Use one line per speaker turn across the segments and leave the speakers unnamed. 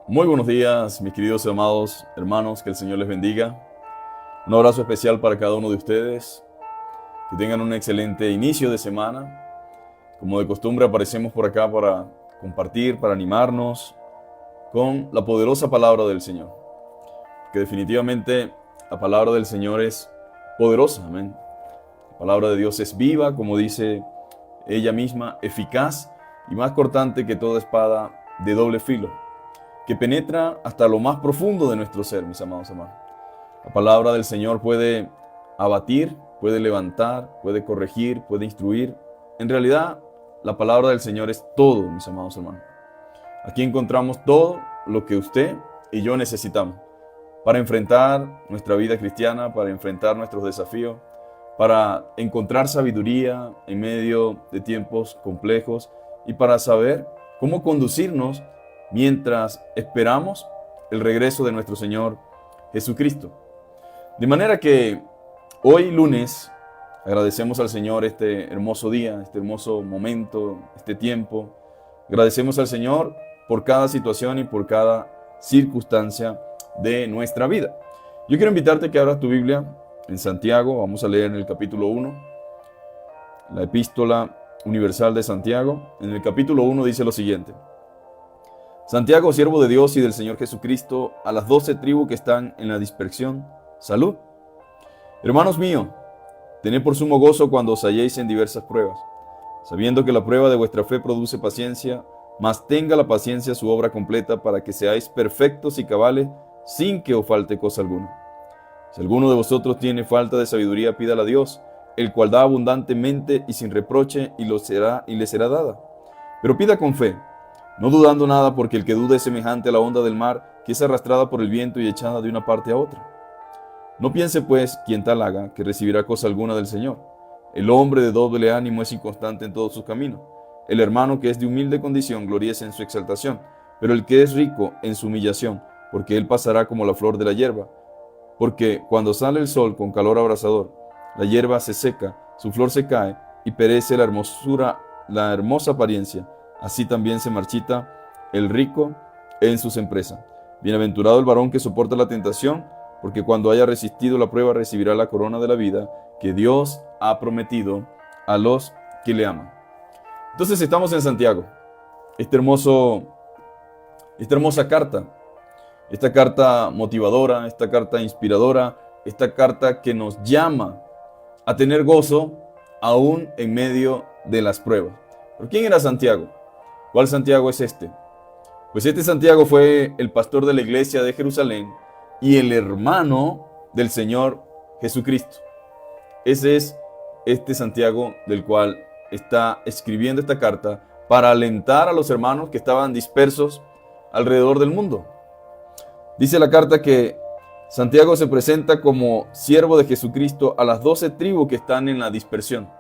Muy buenos días, mis queridos y amados hermanos, que el Señor les bendiga. Un abrazo especial para cada uno de ustedes. Que tengan un excelente inicio de semana. Como de costumbre, aparecemos por acá para compartir, para animarnos con la poderosa palabra del Señor. Que definitivamente la palabra del Señor es poderosa, amén. La palabra de Dios es viva, como dice ella misma, eficaz y más cortante que toda espada de doble filo, que penetra hasta lo más profundo de nuestro ser, mis amados hermanos. La palabra del Señor puede abatir, puede levantar, puede corregir, puede instruir. En realidad, la palabra del Señor es todo, mis amados hermanos. Aquí encontramos todo lo que usted y yo necesitamos para enfrentar nuestra vida cristiana, para enfrentar nuestros desafíos, para encontrar sabiduría en medio de tiempos complejos y para saber cómo conducirnos mientras esperamos el regreso de nuestro Señor Jesucristo. De manera que hoy lunes agradecemos al Señor este hermoso día, este hermoso momento, este tiempo. Agradecemos al Señor por cada situación y por cada circunstancia de nuestra vida. Yo quiero invitarte a que abras tu Biblia en Santiago. Vamos a leer en el capítulo 1, la epístola universal de Santiago. En el capítulo 1 dice lo siguiente: Santiago, siervo de Dios y del Señor Jesucristo, a las 12 tribus que están en la dispersión, salud. Hermanos míos, tened por sumo gozo cuando os halléis en diversas pruebas, sabiendo que la prueba de vuestra fe produce paciencia, mas tenga la paciencia su obra completa para que seáis perfectos y cabales sin que os falte cosa alguna. Si alguno de vosotros tiene falta de sabiduría, pídala a Dios, el cual da abundantemente y sin reproche, y le será dada. Pero pida con fe, no dudando nada, porque el que duda es semejante a la onda del mar, que es arrastrada por el viento y echada de una parte a otra. No piense pues quien tal haga, que recibirá cosa alguna del Señor. El hombre de doble ánimo es inconstante en todos sus caminos. El hermano que es de humilde condición gloríese en su exaltación, pero el que es rico en su humillación, porque él pasará como la flor de la hierba. Porque cuando sale el sol con calor abrasador, la hierba se seca, su flor se cae, y perece la hermosa apariencia. Así también se marchita el rico en sus empresas. Bienaventurado el varón que soporta la tentación, porque cuando haya resistido la prueba recibirá la corona de la vida que Dios ha prometido a los que le aman. Entonces estamos en Santiago, esta hermosa carta, esta carta motivadora, esta carta inspiradora, esta carta que nos llama a tener gozo aún en medio de las pruebas. ¿Pero quién era Santiago? ¿Cuál Santiago es este? Pues este Santiago fue el pastor de la iglesia de Jerusalén y el hermano del Señor Jesucristo. Ese es este Santiago del cual está escribiendo esta carta para alentar a los hermanos que estaban dispersos alrededor del mundo. Dice la carta que Santiago se presenta como siervo de Jesucristo a las 12 tribus que están en la dispersión.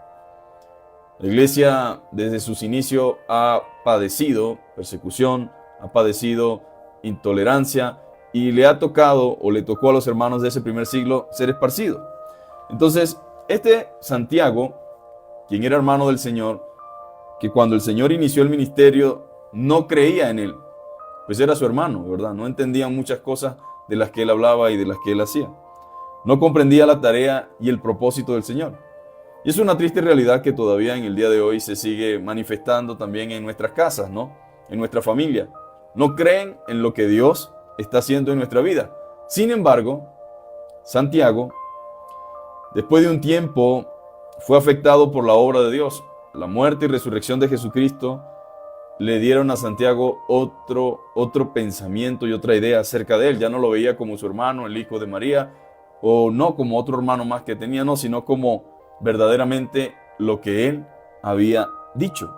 La iglesia desde sus inicios ha padecido persecución, ha padecido intolerancia y le ha tocado o le tocó a los hermanos de ese primer siglo ser esparcidos. Entonces, este Santiago, quien era hermano del Señor, que cuando el Señor inició el ministerio no creía en él, pues era su hermano, ¿verdad? No entendía muchas cosas de las que él hablaba y de las que él hacía. No comprendía la tarea y el propósito del Señor. Y es una triste realidad que todavía en el día de hoy se sigue manifestando también en nuestras casas, ¿no? En nuestra familia. No creen en lo que Dios está haciendo en nuestra vida. Sin embargo, Santiago, después de un tiempo, fue afectado por la obra de Dios. La muerte y resurrección de Jesucristo le dieron a Santiago otro pensamiento y otra idea acerca de él. Ya no lo veía como su hermano, el hijo de María, o no como otro hermano más que tenía, no, sino como verdaderamente lo que él había dicho.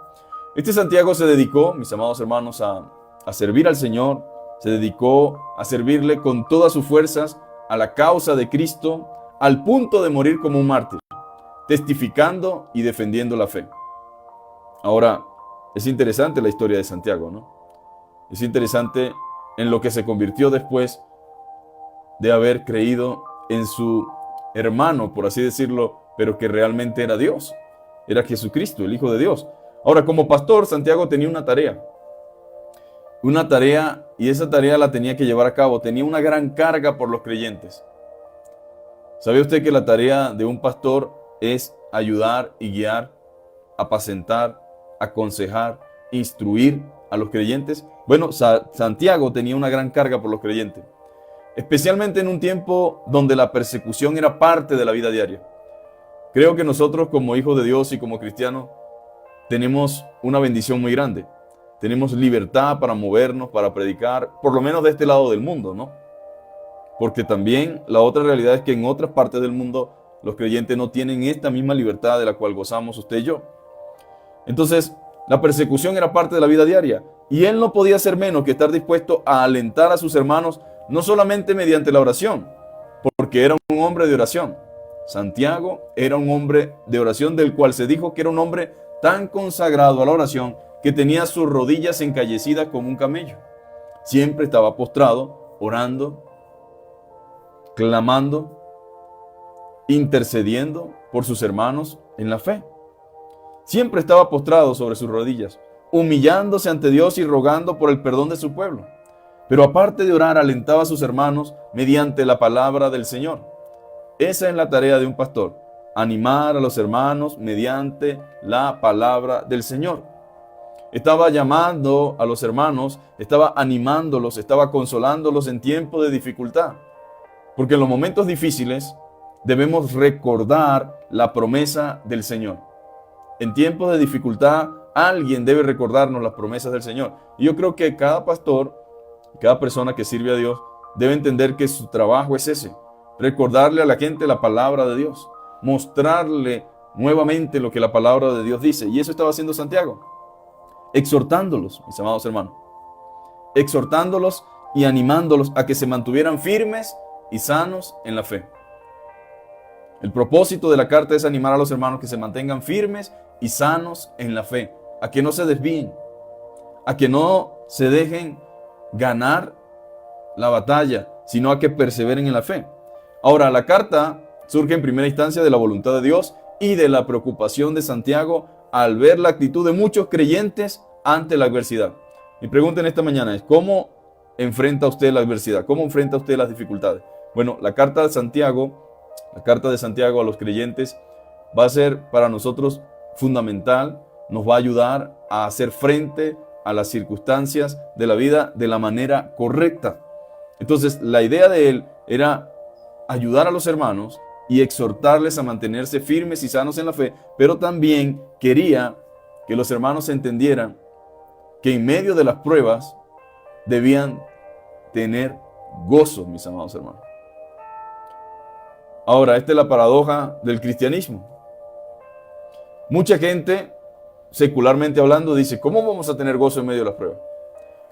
Este Santiago se dedicó, mis amados hermanos, a servir al Señor, se dedicó a servirle con todas sus fuerzas a la causa de Cristo, al punto de morir como un mártir, testificando y defendiendo la fe. Ahora, es interesante la historia de Santiago, ¿no? Es interesante en lo que se convirtió después de haber creído en su hermano, por así decirlo, pero que realmente era Dios, era Jesucristo, el Hijo de Dios. Ahora, como pastor, Santiago tenía una tarea y esa tarea la tenía que llevar a cabo. Tenía una gran carga por los creyentes. ¿Sabía usted que la tarea de un pastor es ayudar y guiar, apacentar, aconsejar, instruir a los creyentes? Bueno, Santiago tenía una gran carga por los creyentes, especialmente en un tiempo donde la persecución era parte de la vida diaria. Creo que nosotros como hijos de Dios y como cristianos tenemos una bendición muy grande. Tenemos libertad para movernos, para predicar, por lo menos de este lado del mundo, ¿no? Porque también la otra realidad es que en otras partes del mundo los creyentes no tienen esta misma libertad de la cual gozamos usted y yo. Entonces, la persecución era parte de la vida diaria y él no podía ser menos que estar dispuesto a alentar a sus hermanos, no solamente mediante la oración, porque era un hombre de oración. Santiago era un hombre de oración del cual se dijo que era un hombre tan consagrado a la oración que tenía sus rodillas encallecidas como un camello. Siempre estaba postrado, orando, clamando, intercediendo por sus hermanos en la fe. Siempre estaba postrado sobre sus rodillas, humillándose ante Dios y rogando por el perdón de su pueblo. Pero aparte de orar, alentaba a sus hermanos mediante la palabra del Señor. Esa es la tarea de un pastor, animar a los hermanos mediante la palabra del Señor. Estaba llamando a los hermanos, estaba animándolos, estaba consolándolos en tiempos de dificultad. Porque en los momentos difíciles debemos recordar la promesa del Señor. En tiempos de dificultad, alguien debe recordarnos las promesas del Señor. Y yo creo que cada pastor, cada persona que sirve a Dios, debe entender que su trabajo es ese. Recordarle a la gente la palabra de Dios. Mostrarle nuevamente lo que la palabra de Dios dice. Y eso estaba haciendo Santiago. Exhortándolos, mis amados hermanos. Exhortándolos y animándolos a que se mantuvieran firmes y sanos en la fe. El propósito de la carta es animar a los hermanos que se mantengan firmes y sanos en la fe, a que no se desvíen, a que no se dejen ganar la batalla, sino a que perseveren en la fe. Ahora, la carta surge en primera instancia de la voluntad de Dios y de la preocupación de Santiago al ver la actitud de muchos creyentes ante la adversidad. Mi pregunta en esta mañana es, ¿cómo enfrenta usted la adversidad? ¿Cómo enfrenta usted las dificultades? Bueno, la carta de Santiago a los creyentes va a ser para nosotros fundamental, nos va a ayudar a hacer frente a las circunstancias de la vida de la manera correcta. Entonces, la idea de él era ayudar a los hermanos y exhortarles a mantenerse firmes y sanos en la fe, pero también quería que los hermanos entendieran que en medio de las pruebas debían tener gozo, mis amados hermanos. Ahora, esta es la paradoja del cristianismo. Mucha gente, secularmente hablando, dice, ¿cómo vamos a tener gozo en medio de las pruebas?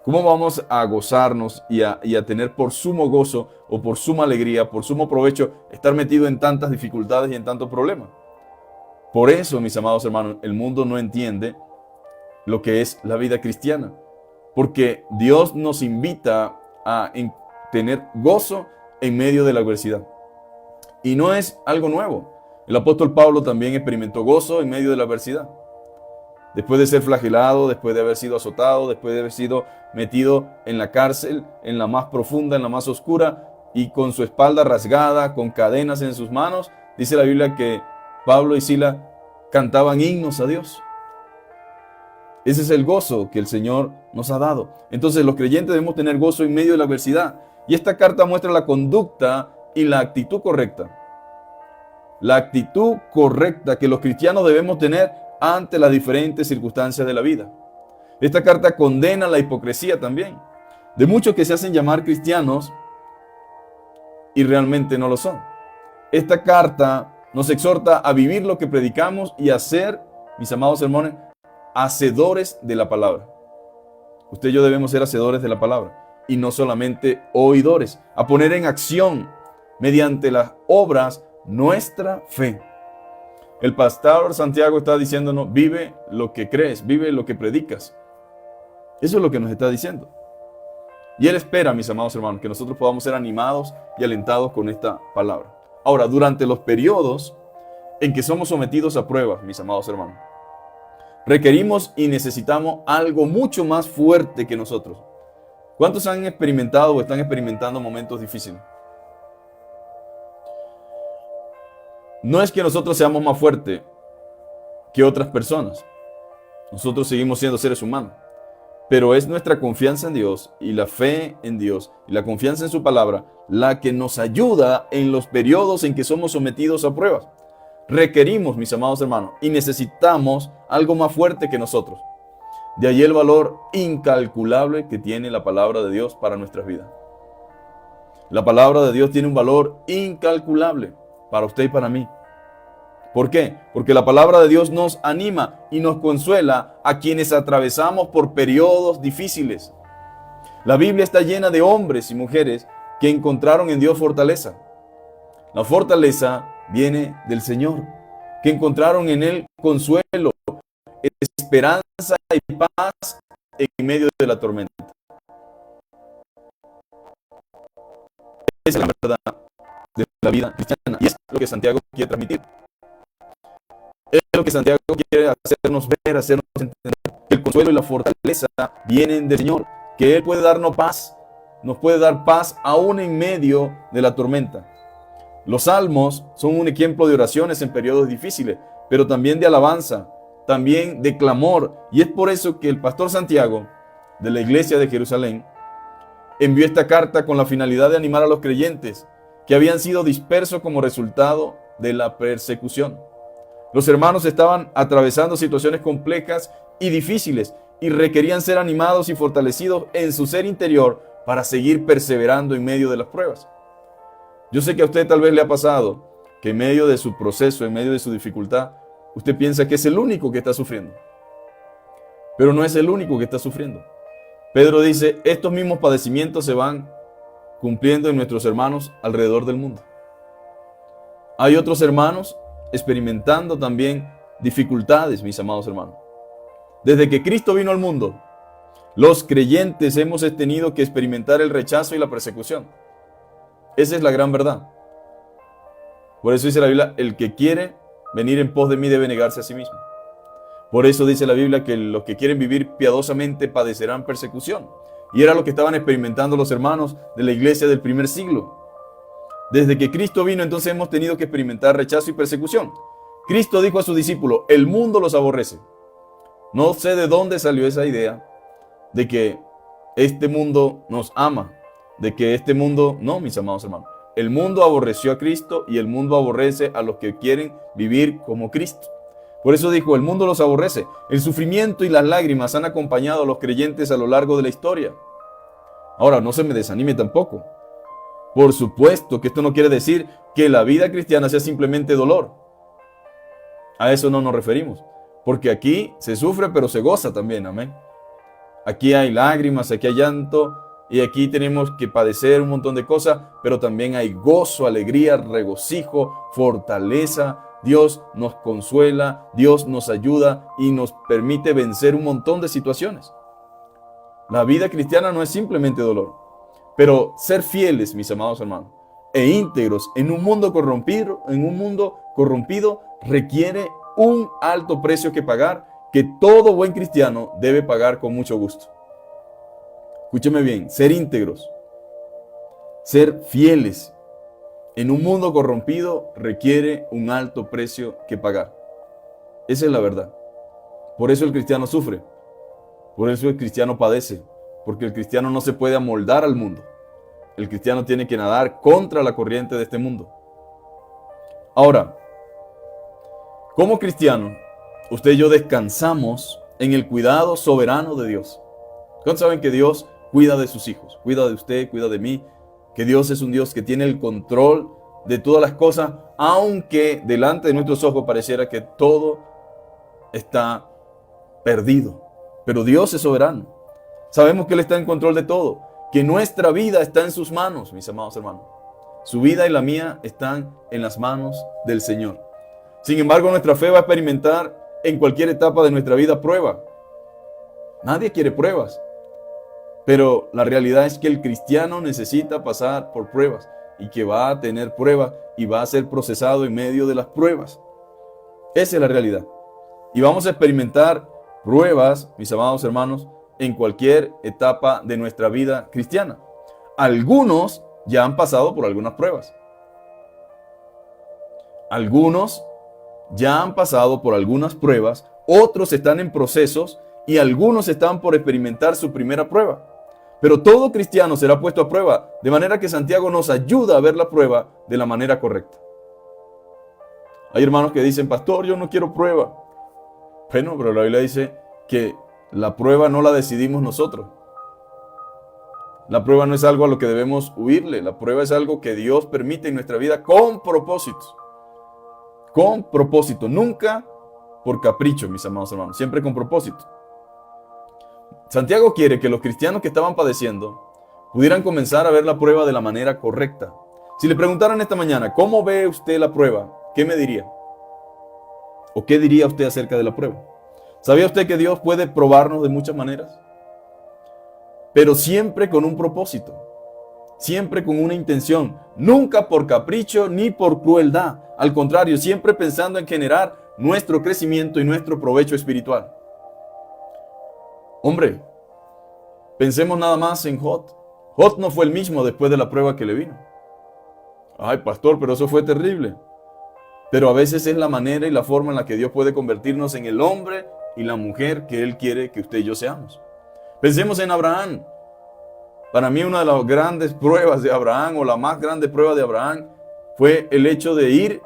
¿Cómo vamos a gozarnos y a tener por sumo gozo o por suma alegría, por sumo provecho, estar metido en tantas dificultades y en tantos problemas? Por eso, mis amados hermanos, el mundo no entiende lo que es la vida cristiana. Porque Dios nos invita a tener gozo en medio de la adversidad. Y no es algo nuevo. El apóstol Pablo también experimentó gozo en medio de la adversidad. Después de ser flagelado, después de haber sido azotado, después de haber sido metido en la cárcel, en la más profunda, en la más oscura, y con su espalda rasgada, con cadenas en sus manos, dice la Biblia que Pablo y Silas cantaban himnos a Dios. Ese es el gozo que el Señor nos ha dado. Entonces los creyentes debemos tener gozo en medio de la adversidad. Y esta carta muestra la conducta y la actitud correcta. La actitud correcta que los cristianos debemos tener ante las diferentes circunstancias de la vida. Esta carta condena la hipocresía también, de muchos que se hacen llamar cristianos y realmente no lo son. Esta carta nos exhorta a vivir lo que predicamos y a ser, mis amados hermanos, hacedores de la palabra. Usted y yo debemos ser hacedores de la palabra y no solamente oidores, a poner en acción mediante las obras nuestra fe. El pastor Santiago está diciéndonos, vive lo que crees, vive lo que predicas. Eso es lo que nos está diciendo. Y él espera, mis amados hermanos, que nosotros podamos ser animados y alentados con esta palabra. Ahora, durante los periodos en que somos sometidos a pruebas, mis amados hermanos, requerimos y necesitamos algo mucho más fuerte que nosotros. ¿Cuántos han experimentado o están experimentando momentos difíciles? No es que nosotros seamos más fuertes que otras personas. Nosotros seguimos siendo seres humanos. Pero es nuestra confianza en Dios y la fe en Dios y la confianza en su palabra la que nos ayuda en los periodos en que somos sometidos a pruebas. Requerimos, mis amados hermanos, y necesitamos algo más fuerte que nosotros. De allí el valor incalculable que tiene la palabra de Dios para nuestras vidas. La palabra de Dios tiene un valor incalculable para usted y para mí. ¿Por qué? Porque la palabra de Dios nos anima y nos consuela a quienes atravesamos por periodos difíciles. La Biblia está llena de hombres y mujeres que encontraron en Dios fortaleza. La fortaleza viene del Señor, que encontraron en Él consuelo, esperanza y paz en medio de la tormenta. Esa es la verdad de la vida cristiana y es lo que Santiago quiere transmitir. Es lo que Santiago quiere hacernos ver, hacernos entender. Que el consuelo y la fortaleza vienen del Señor. Que Él puede darnos paz. Nos puede dar paz aún en medio de la tormenta. Los salmos son un ejemplo de oraciones en periodos difíciles, pero también de alabanza, también de clamor. Y es por eso que el pastor Santiago, de la iglesia de Jerusalén, envió esta carta con la finalidad de animar a los creyentes que habían sido dispersos como resultado de la persecución. Los hermanos estaban atravesando situaciones complejas y difíciles y requerían ser animados y fortalecidos en su ser interior para seguir perseverando en medio de las pruebas. Yo sé que a usted tal vez le ha pasado que en medio de su proceso, en medio de su dificultad, usted piensa que es el único que está sufriendo. Pero no es el único que está sufriendo. Pedro dice, estos mismos padecimientos se van cumpliendo en nuestros hermanos alrededor del mundo. Hay otros hermanos experimentando también dificultades, mis amados hermanos. Desde que Cristo vino al mundo, los creyentes hemos tenido que experimentar el rechazo y la persecución. Esa es la gran verdad. Por eso dice la Biblia, el que quiere venir en pos de mí debe negarse a sí mismo. Por eso dice la Biblia que los que quieren vivir piadosamente padecerán persecución. Y era lo que estaban experimentando los hermanos de la iglesia del primer siglo. Desde que Cristo vino, entonces hemos tenido que experimentar rechazo y persecución. Cristo dijo a sus discípulos, el mundo los aborrece. No sé de dónde salió esa idea de que este mundo nos ama, de que este mundo, no, mis amados hermanos. El mundo aborreció a Cristo y el mundo aborrece a los que quieren vivir como Cristo. Por eso dijo, el mundo los aborrece. El sufrimiento y las lágrimas han acompañado a los creyentes a lo largo de la historia. Ahora, no se me desanime tampoco. Por supuesto que esto no quiere decir que la vida cristiana sea simplemente dolor. A eso no nos referimos. Porque aquí se sufre, pero se goza también, amén. Aquí hay lágrimas, aquí hay llanto, y aquí tenemos que padecer un montón de cosas, pero también hay gozo, alegría, regocijo, fortaleza. Dios nos consuela, Dios nos ayuda y nos permite vencer un montón de situaciones. La vida cristiana no es simplemente dolor. Pero ser fieles, mis amados hermanos, e íntegros en un mundo corrompido, requiere un alto precio que pagar, que todo buen cristiano debe pagar con mucho gusto. Escúcheme bien, ser íntegros, ser fieles en un mundo corrompido requiere un alto precio que pagar. Esa es la verdad. Por eso el cristiano sufre, por eso el cristiano padece. Porque el cristiano no se puede amoldar al mundo. El cristiano tiene que nadar contra la corriente de este mundo. Ahora, como cristiano, usted y yo descansamos en el cuidado soberano de Dios. ¿Cuántos saben que Dios cuida de sus hijos? Cuida de usted, cuida de mí. Que Dios es un Dios que tiene el control de todas las cosas, aunque delante de nuestros ojos pareciera que todo está perdido. Pero Dios es soberano. Sabemos que Él está en control de todo, que nuestra vida está en sus manos, mis amados hermanos. Su vida y la mía están en las manos del Señor. Sin embargo, nuestra fe va a experimentar en cualquier etapa de nuestra vida prueba. Nadie quiere pruebas, pero la realidad es que el cristiano necesita pasar por pruebas y que va a tener pruebas y va a ser procesado en medio de las pruebas. Esa es la realidad. Y vamos a experimentar pruebas, mis amados hermanos, en cualquier etapa de nuestra vida cristiana. Algunos ya han pasado por algunas pruebas. Algunos ya han pasado por algunas pruebas, otros están en procesos y algunos están por experimentar su primera prueba. Pero todo cristiano será puesto a prueba, de manera que Santiago nos ayuda a ver la prueba de la manera correcta. Hay hermanos que dicen, pastor, yo no quiero prueba. Bueno, pero la Biblia dice que la prueba no la decidimos nosotros. La prueba no es algo a lo que debemos huirle. La prueba es algo que Dios permite en nuestra vida con propósitos. Con propósito. Nunca por capricho, mis amados hermanos. Siempre con propósito. Santiago quiere que los cristianos que estaban padeciendo pudieran comenzar a ver la prueba de la manera correcta. Si le preguntaran esta mañana, ¿cómo ve usted la prueba? ¿Qué me diría? ¿O qué diría usted acerca de la prueba? ¿Sabía usted que Dios puede probarnos de muchas maneras? Pero siempre con un propósito, siempre con una intención, nunca por capricho ni por crueldad. Al contrario, siempre pensando en generar nuestro crecimiento y nuestro provecho espiritual. Hombre, pensemos nada más en Jot. Jot no fue el mismo después de la prueba que le vino. Ay, pastor, pero eso fue terrible. Pero a veces es la manera y la forma en la que Dios puede convertirnos en el hombre y la mujer que Él quiere que usted y yo seamos. Pensemos en Abraham. Para mí una de las grandes pruebas de Abraham, o la más grande prueba de Abraham, fue el hecho de ir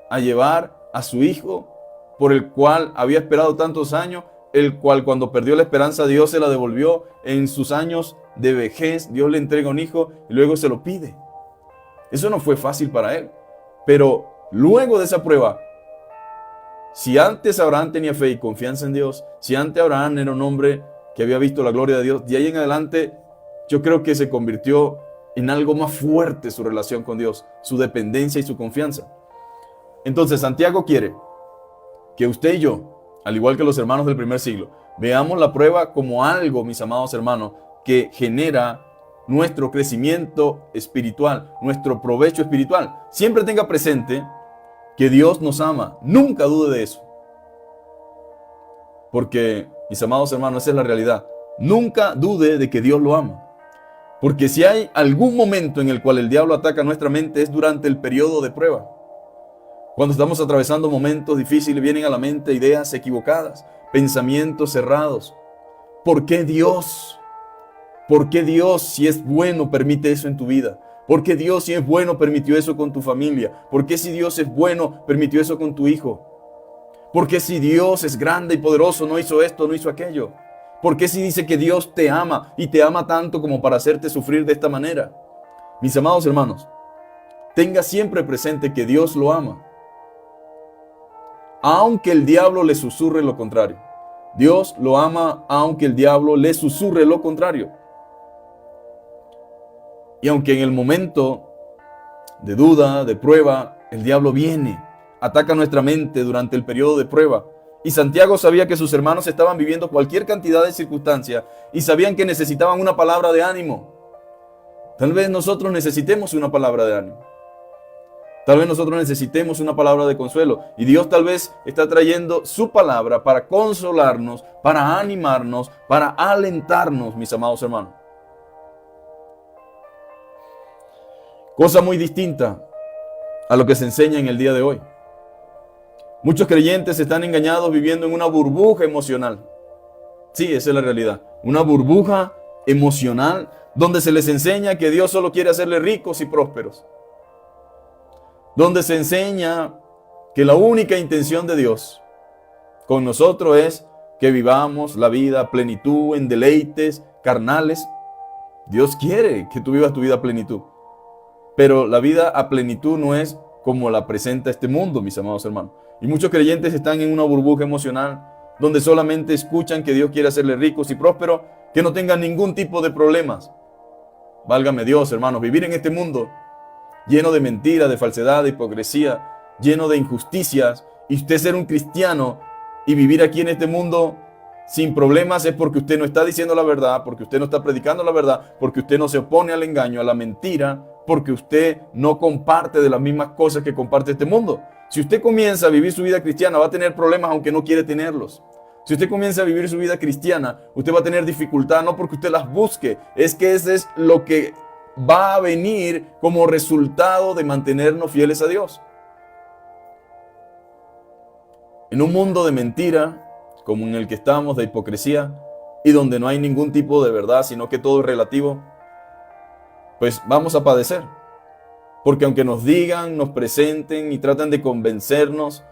a llevar a su hijo, por el cual había esperado tantos años, el cual cuando perdió la esperanza Dios se la devolvió en sus años de vejez. Dios le entrega un hijo y luego se lo pide. Eso no fue fácil para él. Pero luego de esa prueba, si antes Abraham tenía fe y confianza en Dios, si antes Abraham era un hombre que había visto la gloria de Dios, de ahí en adelante yo creo que se convirtió en algo más fuerte su relación con Dios, su dependencia y su confianza. Entonces Santiago quiere que usted y yo, al igual que los hermanos del primer siglo, veamos la prueba como algo, mis amados hermanos, que genera nuestro crecimiento espiritual, nuestro provecho espiritual. Siempre tenga presente que Dios nos ama. Nunca dude de eso. Porque, mis amados hermanos, esa es la realidad. Nunca dude de que Dios lo ama. Porque si hay algún momento en el cual el diablo ataca nuestra mente es durante el periodo de prueba. Cuando estamos atravesando momentos difíciles, vienen a la mente ideas equivocadas, pensamientos cerrados. ¿Por qué Dios? ¿Por qué Dios, si es bueno, permite eso en tu vida? ¿Por qué Dios, si es bueno, permitió eso con tu familia? ¿Por qué si Dios es bueno, permitió eso con tu hijo? ¿Por qué si Dios es grande y poderoso, no hizo esto, no hizo aquello? ¿Por qué si dice que Dios te ama y te ama tanto como para hacerte sufrir de esta manera? Mis amados hermanos, tenga siempre presente que Dios lo ama. Aunque el diablo le susurre lo contrario. Dios lo ama aunque el diablo le susurre lo contrario. Y aunque en el momento de duda, de prueba, el diablo viene, ataca nuestra mente durante el periodo de prueba. Y Santiago sabía que sus hermanos estaban viviendo cualquier cantidad de circunstancias y sabían que necesitaban una palabra de ánimo. Tal vez nosotros necesitemos una palabra de ánimo. Tal vez nosotros necesitemos una palabra de consuelo. Y Dios tal vez está trayendo su palabra para consolarnos, para animarnos, para alentarnos, mis amados hermanos. Cosa muy distinta a lo que se enseña en el día de hoy. Muchos creyentes están engañados viviendo en una burbuja emocional. Sí, esa es la realidad. Una burbuja emocional donde se les enseña que Dios solo quiere hacerles ricos y prósperos. Donde se enseña que la única intención de Dios con nosotros es que vivamos la vida a plenitud, en deleites carnales. Dios quiere que tú vivas tu vida a plenitud. Pero la vida a plenitud no es como la presenta este mundo, mis amados hermanos. Y muchos creyentes están en una burbuja emocional donde solamente escuchan que Dios quiere hacerles ricos y prósperos, que no tengan ningún tipo de problemas. Válgame Dios, hermanos, vivir en este mundo lleno de mentira, de falsedad, de hipocresía, lleno de injusticias, y usted ser un cristiano y vivir aquí en este mundo sin problemas es porque usted no está diciendo la verdad, porque usted no está predicando la verdad, porque usted no se opone al engaño, a la mentira, porque usted no comparte de las mismas cosas que comparte este mundo. Si usted comienza a vivir su vida cristiana, va a tener problemas aunque no quiere tenerlos. Si usted comienza a vivir su vida cristiana, usted va a tener dificultad, no porque usted las busque, es que ese es lo que va a venir como resultado de mantenernos fieles a Dios. En un mundo de mentira, como en el que estamos, de hipocresía, y donde no hay ningún tipo de verdad, sino que todo es relativo, pues vamos a padecer. Porque aunque nos digan, nos presenten y traten de convencernos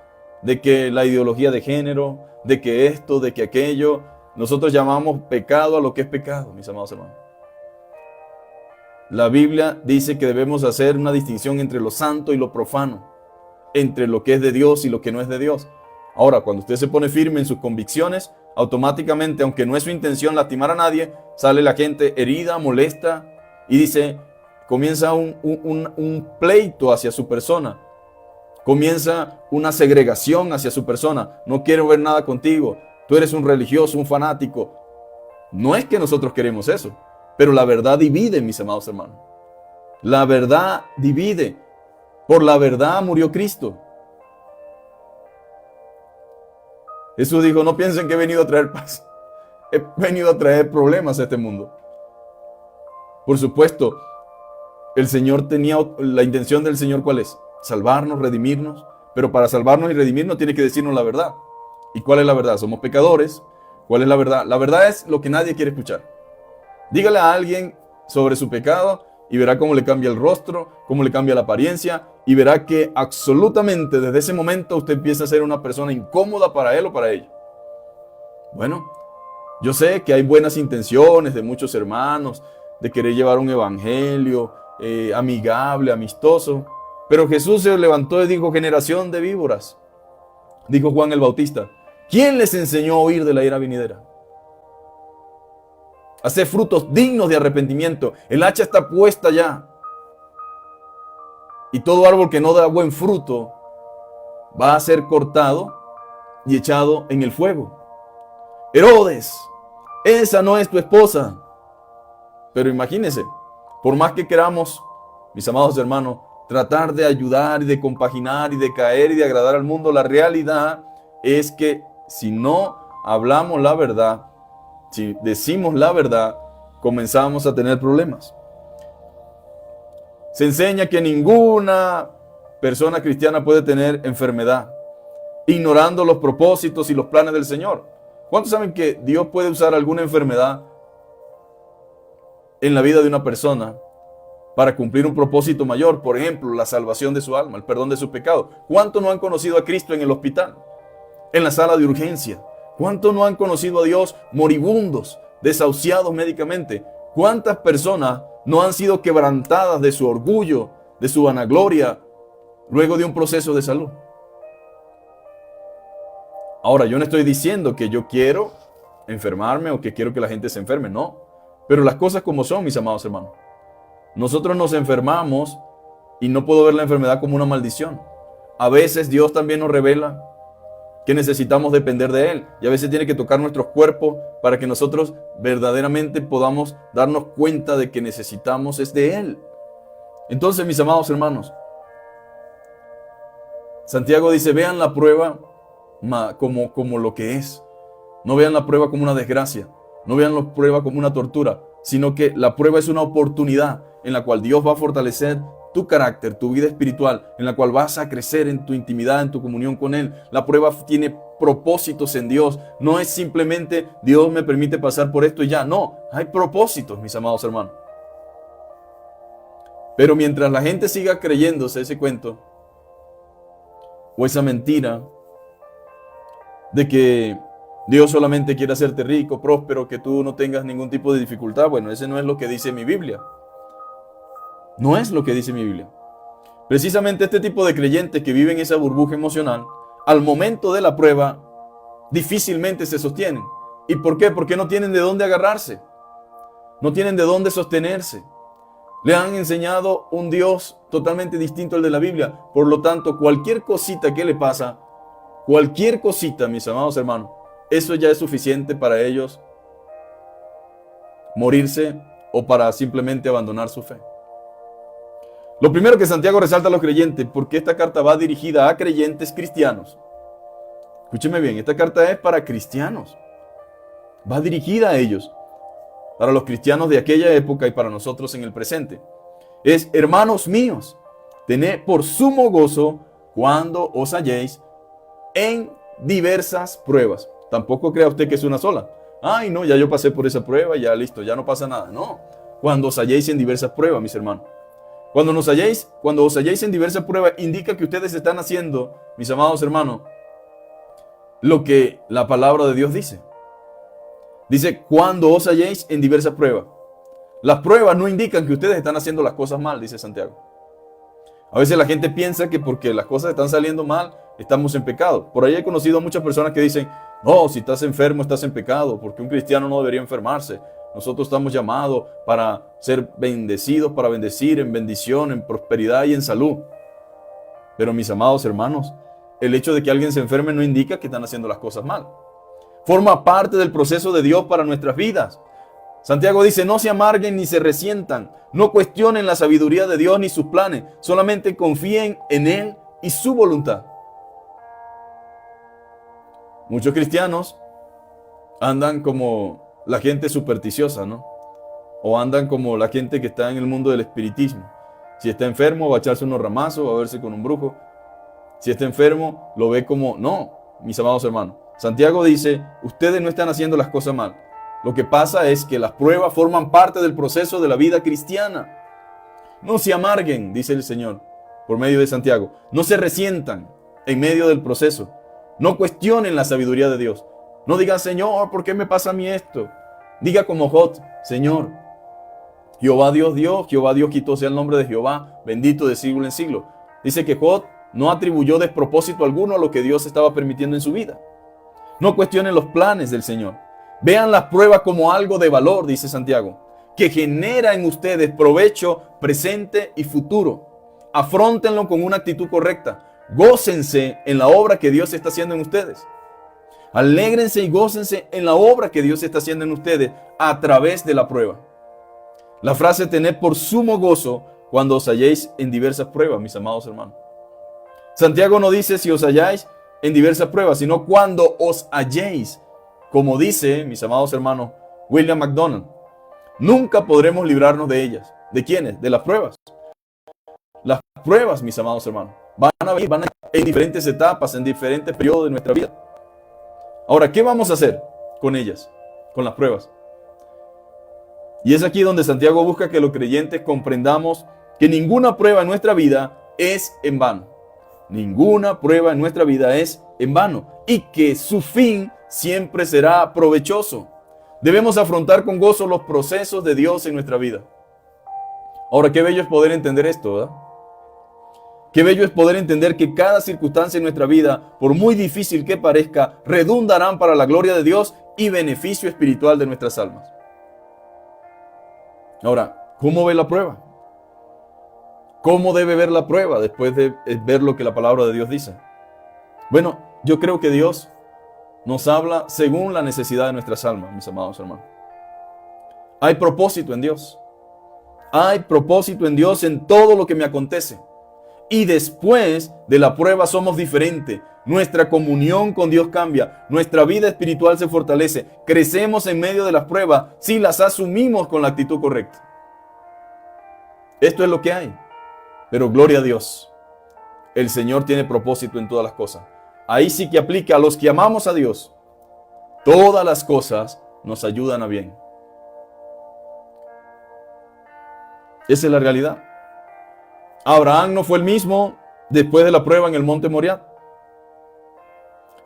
de que la ideología de género, de que esto, de que aquello, nosotros llamamos pecado a lo que es pecado, mis amados hermanos. La Biblia dice que debemos hacer una distinción entre lo santo y lo profano, entre lo que es de Dios y lo que no es de Dios. Ahora, cuando usted se pone firme en sus convicciones, automáticamente, aunque no es su intención lastimar a nadie, sale la gente herida, molesta y dice, comienza un pleito hacia su persona. Comienza una segregación hacia su persona. No quiero ver nada contigo. Tú eres un religioso, un fanático. No es que nosotros queremos eso, pero la verdad divide, mis amados hermanos. La verdad divide. Por la verdad murió Cristo. Jesús dijo, no piensen que he venido a traer paz. He venido a traer problemas a este mundo. Por supuesto, el Señor tenía, la intención del Señor, ¿cuál es? Salvarnos, redimirnos. Pero para salvarnos y redimirnos tiene que decirnos la verdad. ¿Y cuál es la verdad? Somos pecadores. ¿Cuál es la verdad? La verdad es lo que nadie quiere escuchar. Dígale a alguien sobre su pecado y verá cómo le cambia el rostro, cómo le cambia la apariencia, y verá que absolutamente desde ese momento usted empieza a ser una persona incómoda para él o para ella. Bueno, yo sé que hay buenas intenciones de muchos hermanos de querer llevar un evangelio amigable, amistoso, pero Jesús se levantó y dijo, generación de víboras. Dijo Juan el Bautista, ¿quién les enseñó a huir de la ira venidera? Hacer frutos dignos de arrepentimiento. El hacha está puesta ya. Y todo árbol que no da buen fruto va a ser cortado y echado en el fuego. Herodes, esa no es tu esposa. Pero imagínense, por más que queramos, mis amados hermanos, tratar de ayudar y de compaginar y de caer y de agradar al mundo, la realidad es que si no hablamos la verdad, si decimos la verdad, comenzamos a tener problemas. Se enseña que ninguna persona cristiana puede tener enfermedad, ignorando los propósitos y los planes del Señor. ¿Cuántos saben que Dios puede usar alguna enfermedad en la vida de una persona para cumplir un propósito mayor? Por ejemplo, la salvación de su alma, el perdón de sus pecados. ¿Cuántos no han conocido a Cristo en el hospital, en la sala de urgencia? ¿Cuántos no han conocido a Dios moribundos, desahuciados médicamente? ¿Cuántas personas no han sido quebrantadas de su orgullo, de su vanagloria, luego de un proceso de salud? Ahora, yo no estoy diciendo que yo quiero enfermarme o que quiero que la gente se enferme, no. Pero las cosas como son, mis amados hermanos. Nosotros nos enfermamos y no puedo ver la enfermedad como una maldición. A veces Dios también nos revela que necesitamos depender de Él. Y a veces tiene que tocar nuestros cuerpos para que nosotros verdaderamente podamos darnos cuenta de que necesitamos es de Él. Entonces, mis amados hermanos, Santiago dice, vean la prueba como lo que es. No vean la prueba como una desgracia. No vean la prueba como una tortura, sino que la prueba es una oportunidad en la cual Dios va a fortalecer tu carácter, tu vida espiritual, en la cual vas a crecer en tu intimidad, en tu comunión con Él. La prueba tiene propósitos en Dios. No es simplemente Dios me permite pasar por esto y ya. No, hay propósitos, mis amados hermanos. Pero mientras la gente siga creyéndose ese cuento o esa mentira de que Dios solamente quiere hacerte rico, próspero, que tú no tengas ningún tipo de dificultad, bueno, ese no es lo que dice mi Biblia. No es lo que dice mi Biblia. Precisamente este tipo de creyentes que viven esa burbuja emocional, al momento de la prueba, difícilmente se sostienen. ¿Y por qué? Porque no tienen de dónde agarrarse. No tienen de dónde sostenerse. Le han enseñado un Dios totalmente distinto al de la Biblia. Por lo tanto, cualquier cosita que le pasa, cualquier cosita, mis amados hermanos, eso ya es suficiente para ellos morirse o para simplemente abandonar su fe. Lo primero que Santiago resalta a los creyentes, porque esta carta va dirigida a creyentes cristianos. Escúcheme bien, esta carta es para cristianos. Va dirigida a ellos, para los cristianos de aquella época y para nosotros en el presente. Es: hermanos míos, tened por sumo gozo cuando os halléis en diversas pruebas. Tampoco crea usted que es una sola. Ay, no, ya yo pasé por esa prueba, ya listo, ya no pasa nada. No, cuando os halléis en diversas pruebas, mis hermanos. Cuando os halléis en diversas pruebas, indica que ustedes están haciendo, mis amados hermanos, lo que la palabra de Dios dice. Dice: cuando os halléis en diversas pruebas. Las pruebas no indican que ustedes están haciendo las cosas mal, dice Santiago. A veces la gente piensa que porque las cosas están saliendo mal, estamos en pecado. Por ahí he conocido a muchas personas que dicen: no, si estás enfermo estás en pecado, porque un cristiano no debería enfermarse. Nosotros estamos llamados para ser bendecidos, para bendecir en bendición, en prosperidad y en salud. Pero mis amados hermanos, el hecho de que alguien se enferme no indica que están haciendo las cosas mal. Forma parte del proceso de Dios para nuestras vidas. Santiago dice: no se amarguen ni se resientan, no cuestionen la sabiduría de Dios ni sus planes, solamente confíen en Él y su voluntad. Muchos cristianos andan como la gente supersticiosa, ¿no? O andan como la gente que está en el mundo del espiritismo. Si está enfermo, va a echarse unos ramazos, va a verse con un brujo. Si está enfermo, lo ve como... No, mis amados hermanos. Santiago dice: ustedes no están haciendo las cosas mal. Lo que pasa es que las pruebas forman parte del proceso de la vida cristiana. No se amarguen, dice el Señor, por medio de Santiago. No se resientan en medio del proceso. No cuestionen la sabiduría de Dios. No digan: Señor, ¿por qué me pasa a mí esto? Diga como Job: Señor, Jehová Dios dio, Jehová Dios quitó, sea el nombre de Jehová, bendito de siglo en siglo. Dice que Job no atribuyó despropósito alguno a lo que Dios estaba permitiendo en su vida. No cuestionen los planes del Señor. Vean las pruebas como algo de valor, dice Santiago, que genera en ustedes provecho presente y futuro. Afróntenlo con una actitud correcta. Gócense en la obra que Dios está haciendo en ustedes. Alégrense y gócense en la obra que Dios está haciendo en ustedes a través de la prueba. La frase: tened por sumo gozo cuando os halléis en diversas pruebas, mis amados hermanos. Santiago no dice si os halláis en diversas pruebas, sino cuando os halléis. Como dice, mis amados hermanos, William MacDonald, nunca podremos librarnos de ellas. ¿De quiénes? De las pruebas. Las pruebas, mis amados hermanos, van a venir en diferentes etapas, en diferentes periodos de nuestra vida. Ahora, ¿qué vamos a hacer con ellas? Con las pruebas. Y es aquí donde Santiago busca que los creyentes comprendamos que ninguna prueba en nuestra vida es en vano. Ninguna prueba en nuestra vida es en vano. Y que su fin siempre será provechoso. Debemos afrontar con gozo los procesos de Dios en nuestra vida. Ahora, qué bello es poder entender esto, ¿verdad? Qué bello es poder entender que cada circunstancia en nuestra vida, por muy difícil que parezca, redundarán para la gloria de Dios y beneficio espiritual de nuestras almas. Ahora, ¿cómo ve la prueba? ¿Cómo debe ver la prueba después de ver lo que la palabra de Dios dice? Bueno, yo creo que Dios nos habla según la necesidad de nuestras almas, mis amados hermanos. Hay propósito en Dios. Hay propósito en Dios en todo lo que me acontece. Y después de la prueba somos diferentes. Nuestra comunión con Dios cambia. Nuestra vida espiritual se fortalece. Crecemos en medio de las pruebas si las asumimos con la actitud correcta. Esto es lo que hay. Pero gloria a Dios. El Señor tiene propósito en todas las cosas. Ahí sí que aplica a los que amamos a Dios. Todas las cosas nos ayudan a bien. Esa es la realidad. Abraham no fue el mismo después de la prueba en el monte Moriah.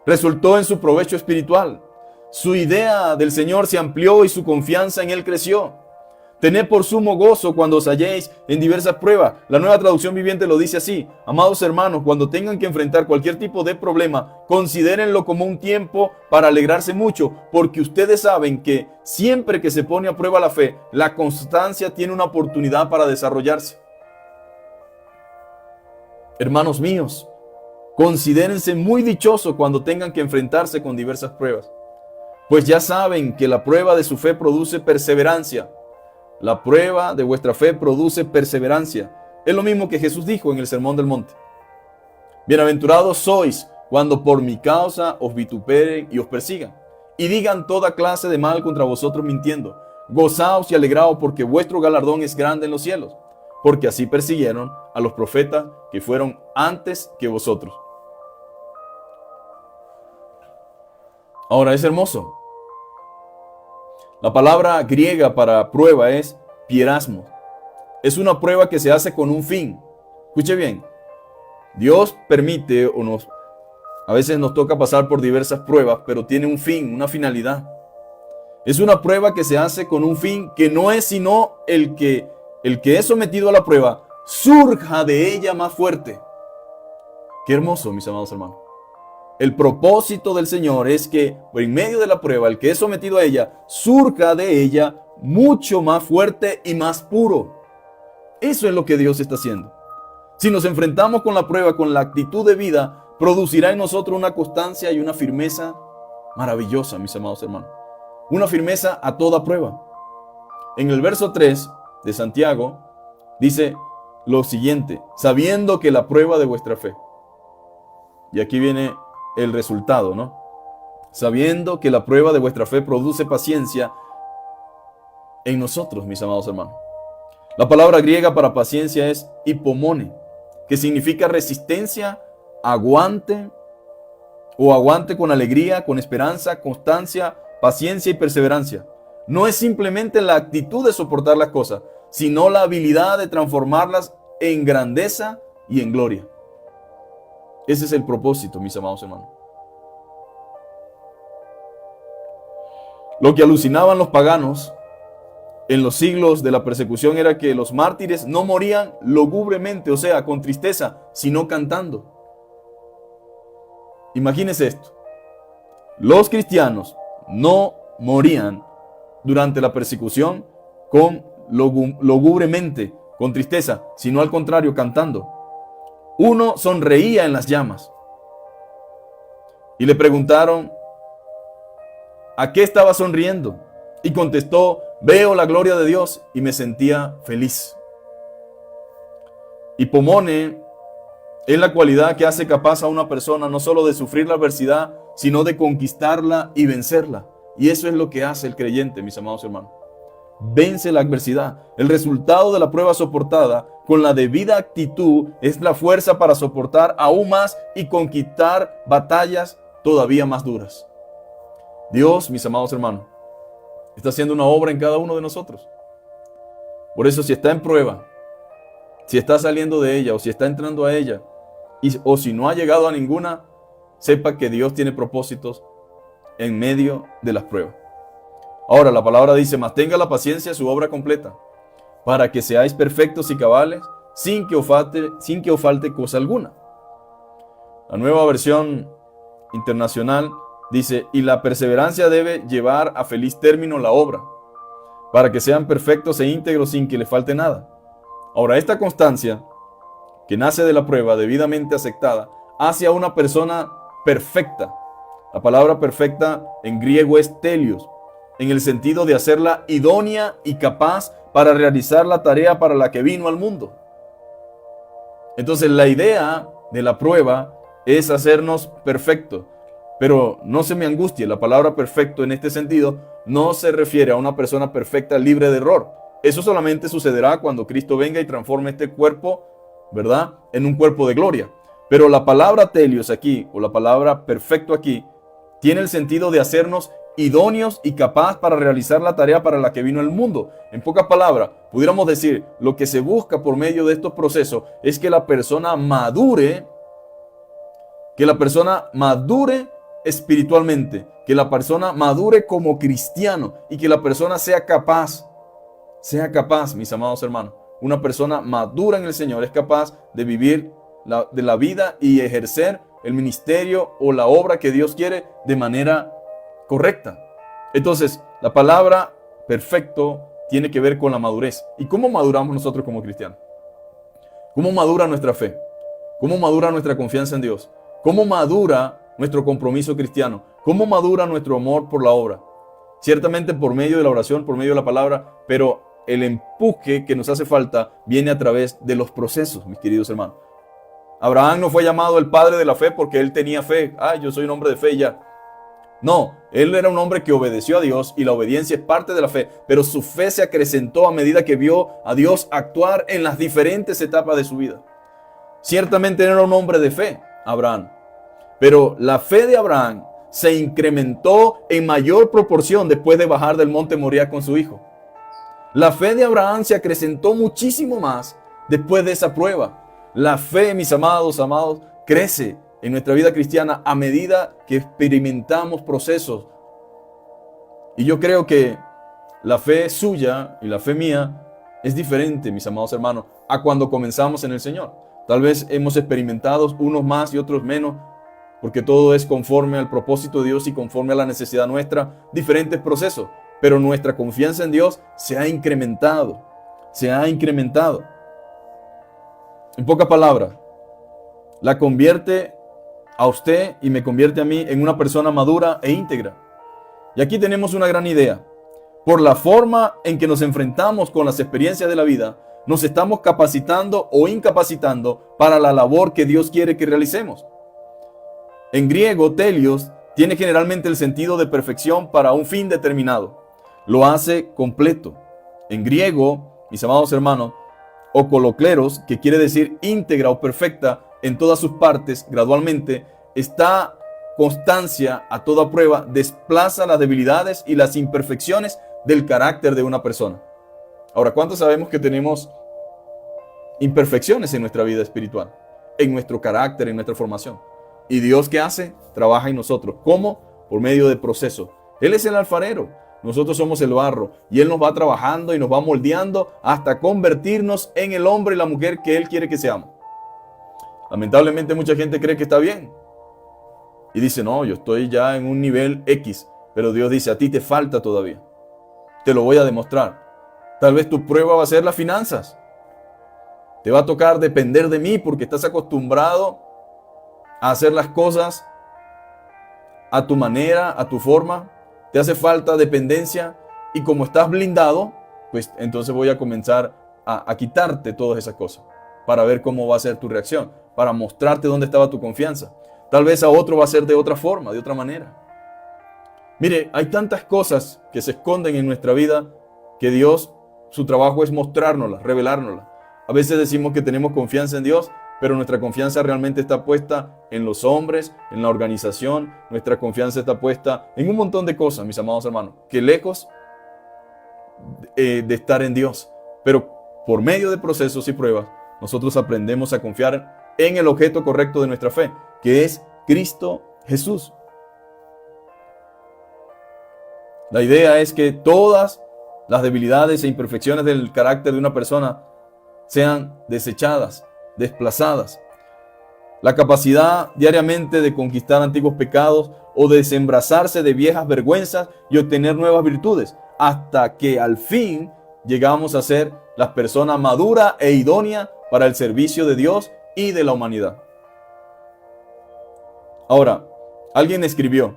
Resultó en su provecho espiritual. Su idea del Señor se amplió y su confianza en Él creció. Tened por sumo gozo cuando os halléis en diversas pruebas. La Nueva Traducción Viviente lo dice así: amados hermanos, cuando tengan que enfrentar cualquier tipo de problema, considérenlo como un tiempo para alegrarse mucho, porque ustedes saben que siempre que se pone a prueba la fe, la constancia tiene una oportunidad para desarrollarse. Hermanos míos, considérense muy dichosos cuando tengan que enfrentarse con diversas pruebas, pues ya saben que la prueba de su fe produce perseverancia. La prueba de vuestra fe produce perseverancia. Es lo mismo que Jesús dijo en el Sermón del Monte. Bienaventurados sois cuando por mi causa os vituperen y os persigan, y digan toda clase de mal contra vosotros mintiendo. Gozaos y alegraos, porque vuestro galardón es grande en los cielos, porque así persiguieron a los profetas que fueron antes que vosotros. Ahora, es hermoso. La palabra griega para prueba es pierasmo. Es una prueba que se hace con un fin. Escuche bien. Dios permite a veces nos toca pasar por diversas pruebas, pero tiene un fin, una finalidad. Es una prueba que se hace con un fin que no es sino el que es sometido a la prueba surja de ella más fuerte. Qué hermoso, mis amados hermanos. El propósito del Señor es que en medio de la prueba, el que es sometido a ella, surja de ella mucho más fuerte y más puro. Eso es lo que Dios está haciendo. Si nos enfrentamos con la prueba, con la actitud de vida, producirá en nosotros una constancia y una firmeza maravillosa, mis amados hermanos. Una firmeza a toda prueba. En el verso 3 de Santiago dice lo siguiente: sabiendo que la prueba de vuestra fe. Y aquí viene el resultado, ¿no? Sabiendo que la prueba de vuestra fe produce paciencia en nosotros, mis amados hermanos. La palabra griega para paciencia es hipomone, que significa resistencia, aguante o aguante con alegría, con esperanza, constancia, paciencia y perseverancia. No es simplemente la actitud de soportar las cosas, sino la habilidad de transformarlas en grandeza y en gloria. Ese es el propósito, mis amados hermanos. Lo que alucinaban los paganos en los siglos de la persecución era que los mártires no morían lúgubremente, o sea, con tristeza, sino cantando. Imagínense esto. Los cristianos no morían durante la persecución lúgubremente, con tristeza, sino al contrario, cantando. Uno sonreía en las llamas. Y le preguntaron, ¿a qué estaba sonriendo? Y contestó, veo la gloria de Dios y me sentía feliz. Hipomone es la cualidad que hace capaz a una persona no solo de sufrir la adversidad, sino de conquistarla y vencerla. Y eso es lo que hace el creyente, mis amados hermanos. Vence la adversidad. El resultado de la prueba soportada con la debida actitud es la fuerza para soportar aún más y conquistar batallas todavía más duras. Dios, mis amados hermanos, está haciendo una obra en cada uno de nosotros. Por eso, si está en prueba, si está saliendo de ella o si está entrando a ella, o si no ha llegado a ninguna, sepa que Dios tiene propósitos en medio de las pruebas. Ahora, la palabra dice, mas tenga la paciencia su obra completa, para que seáis perfectos y cabales, sin que os falte cosa alguna. La nueva versión internacional dice, y la perseverancia debe llevar a feliz término la obra, para que sean perfectos e íntegros sin que le falte nada. Ahora, esta constancia, que nace de la prueba debidamente aceptada, hace a una persona perfecta. La palabra perfecta en griego es telios, en el sentido de hacerla idónea y capaz para realizar la tarea para la que vino al mundo. Entonces, la idea de la prueba es hacernos perfectos. Pero no se me angustie, la palabra perfecto en este sentido no se refiere a una persona perfecta libre de error. Eso solamente sucederá cuando Cristo venga y transforme este cuerpo, ¿verdad?, en un cuerpo de gloria. Pero la palabra telios aquí, o la palabra perfecto aquí, tiene el sentido de hacernos idóneos y capaz para realizar la tarea para la que vino el mundo. En pocas palabras, pudiéramos decir, lo que se busca por medio de estos procesos es que la persona madure espiritualmente, que la persona madure como cristiano y que la persona sea capaz, mis amados hermanos. Una persona madura en el Señor es capaz de vivir de la vida y ejercer el ministerio o la obra que Dios quiere de manera correcta. Entonces, la palabra perfecto tiene que ver con la madurez. ¿Y cómo maduramos nosotros como cristianos? ¿Cómo madura nuestra fe? ¿Cómo madura nuestra confianza en Dios? ¿Cómo madura nuestro compromiso cristiano? ¿Cómo madura nuestro amor por la obra? Ciertamente por medio de la oración, por medio de la palabra, pero el empuje que nos hace falta viene a través de los procesos, mis queridos hermanos. Abraham no fue llamado el padre de la fe porque él tenía fe. Yo soy un hombre de fe ya. No, él era un hombre que obedeció a Dios y la obediencia es parte de la fe, pero su fe se acrecentó a medida que vio a Dios actuar en las diferentes etapas de su vida. Ciertamente era un hombre de fe, Abraham, pero la fe de Abraham se incrementó en mayor proporción después de bajar del monte Moriah con su hijo. La fe de Abraham se acrecentó muchísimo más después de esa prueba. La fe, mis amados, crece en nuestra vida cristiana a medida que experimentamos procesos. Y yo creo que la fe suya y la fe mía es diferente, mis amados hermanos, a cuando comenzamos en el Señor. Tal vez hemos experimentado unos más y otros menos, porque todo es conforme al propósito de Dios y conforme a la necesidad nuestra, diferentes procesos. Pero nuestra confianza en Dios se ha incrementado. En pocas palabras, la convierte a usted y me convierte a mí en una persona madura e íntegra. Y aquí tenemos una gran idea. Por la forma en que nos enfrentamos con las experiencias de la vida, nos estamos capacitando o incapacitando para la labor que Dios quiere que realicemos. En griego, telios tiene generalmente el sentido de perfección para un fin determinado. Lo hace completo. En griego, mis amados hermanos, o colocleros, que quiere decir íntegra o perfecta en todas sus partes, gradualmente, esta constancia a toda prueba desplaza las debilidades y las imperfecciones del carácter de una persona. Ahora, ¿cuántos sabemos que tenemos imperfecciones en nuestra vida espiritual, en nuestro carácter, en nuestra formación? ¿Y Dios qué hace? Trabaja en nosotros. ¿Cómo? Por medio de procesos. Él es el alfarero, nosotros somos el barro, y Él nos va trabajando y nos va moldeando hasta convertirnos en el hombre y la mujer que Él quiere que seamos. Lamentablemente mucha gente cree que está bien y dice, no, yo estoy ya en un nivel X, pero Dios dice, a ti te falta todavía. Te lo voy a demostrar. Tal vez tu prueba va a ser las finanzas. Te va a tocar depender de mí porque estás acostumbrado a hacer las cosas a tu manera, a tu forma. Te hace falta dependencia y como estás blindado, pues entonces voy a comenzar a quitarte todas esas cosas para ver cómo va a ser tu reacción, para mostrarte dónde estaba tu confianza. Tal vez a otro va a ser de otra forma, de otra manera. Mire, hay tantas cosas que se esconden en nuestra vida que Dios, su trabajo es mostrárnoslas, revelárnoslas. A veces decimos que tenemos confianza en Dios, pero nuestra confianza realmente está puesta en los hombres, en la organización. Nuestra confianza está puesta en un montón de cosas, mis amados hermanos, que lejos de estar en Dios. Pero por medio de procesos y pruebas, nosotros aprendemos a confiar en el objeto correcto de nuestra fe, que es Cristo Jesús. La idea es que todas las debilidades e imperfecciones del carácter de una persona sean desechadas, desplazadas. La capacidad diariamente de conquistar antiguos pecados o de desembrazarse de viejas vergüenzas y obtener nuevas virtudes, hasta que al fin llegamos a ser la persona madura e idónea para el servicio de Dios y de la humanidad. Ahora, alguien escribió,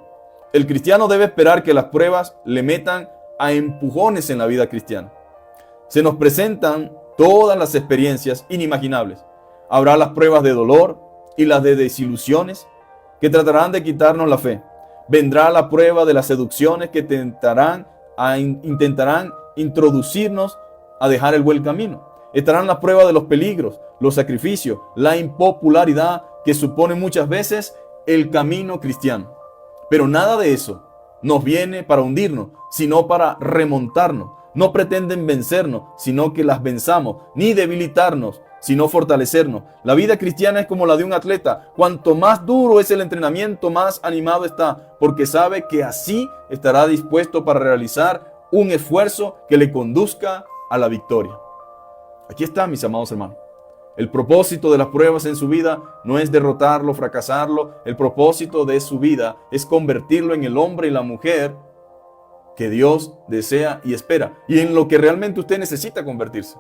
el cristiano debe esperar que las pruebas le metan a empujones en la vida cristiana. Se nos presentan todas las experiencias inimaginables. Habrá las pruebas de dolor y las de desilusiones que tratarán de quitarnos la fe. Vendrá la prueba de las seducciones que intentarán introducirnos a dejar el buen camino. Estarán las pruebas de los peligros, los sacrificios, la impopularidad que supone muchas veces el camino cristiano. Pero nada de eso nos viene para hundirnos, sino para remontarnos. No pretenden vencernos, sino que las venzamos, ni debilitarnos, sino fortalecernos. La vida cristiana es como la de un atleta. Cuanto más duro es el entrenamiento, más animado está, porque sabe que así estará dispuesto para realizar un esfuerzo que le conduzca a la victoria. Aquí está, mis amados hermanos. El propósito de las pruebas en su vida no es derrotarlo, fracasarlo. El propósito de su vida es convertirlo en el hombre y la mujer que Dios desea y espera, y en lo que realmente usted necesita convertirse.